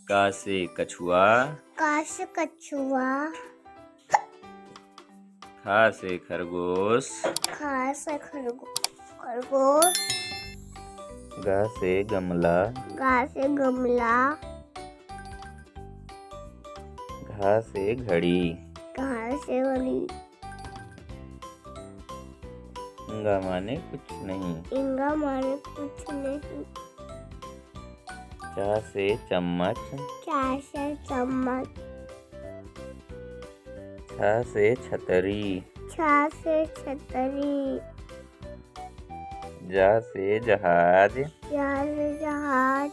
का से कछुआ, का से कछुआ, खा से खरगोश, खा से खरगोश, गा से गमला, गा से गमला, घा से घड़ी, घा से घड़ी, इंगा माने कुछ नहीं, इंगा माने कुछ नहीं, चा से चम्मच, चा से चम्मच, छा से छतरी, छा से छतरी, जा से जहाज, जा से जहाज,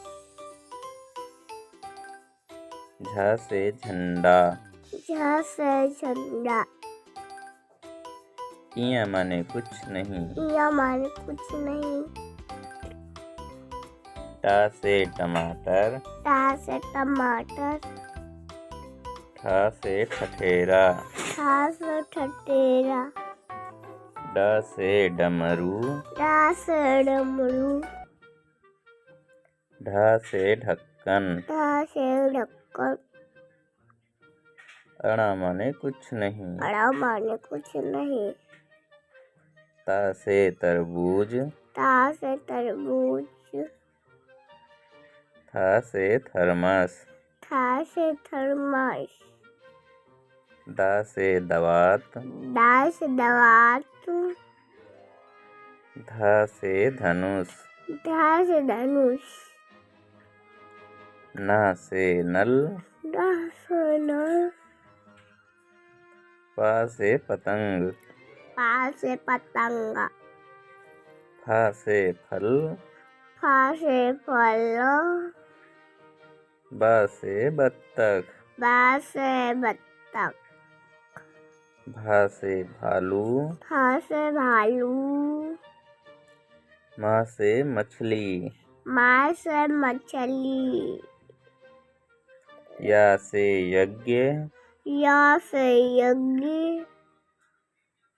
झा से झंडा, झा से झंडा, इया माने कुछ नहीं, इया माने कुछ नहीं, टा से टमाटर, टा से टमाटर, ठा से ठठेरा, ठा से ठठेरा, डा से डमरू, डा से डमरू, ढा से ढक्कन, ढा से ढक्कन, अड़ा माने कुछ नहीं, अड़ा माने कुछ नहीं, ता से तरबूज, ता से तरबूज, था से थर्मस, था से थर्मस, दा से दवात, डा से दवात, धा से धनुष, धा से धनुष, ना से नल, ना से नल, पा से पतंग, पा से पतंगा, फा से फल, फा से फल, बा से बत्तख, बा से बत्तख, भा से भालू, भा से भालू, मा से मछली, माँ से मछली, या से यज्ञ, या से यज्ञ,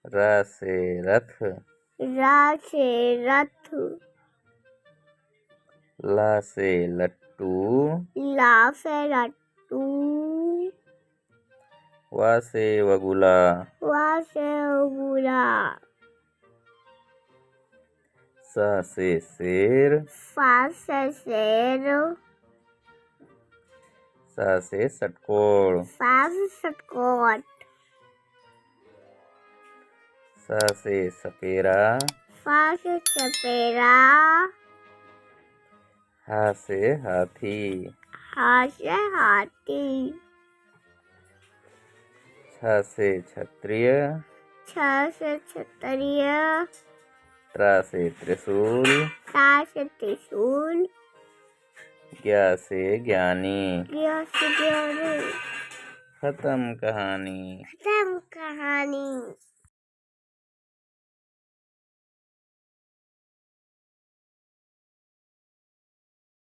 रा से रथ, रा से रथ, ला से लट्टू, ला से लट्टू, वा से वगुला, वा से उगुला, सा से शेर, फा से शेर, सा से षटकोण, फा से षटकोण, सा से सपेरा, फा से चपेरा, हा से हाथी, हा से हाथी, छा से क्षत्रिय, छ से क्षत्रिय, त्रा से त्रिशूल, ता से त्रिशूल, ज्ञा से ज्ञानी, ज्ञा से ज्ञानी, खत्म कहानी। खत्म कहानी।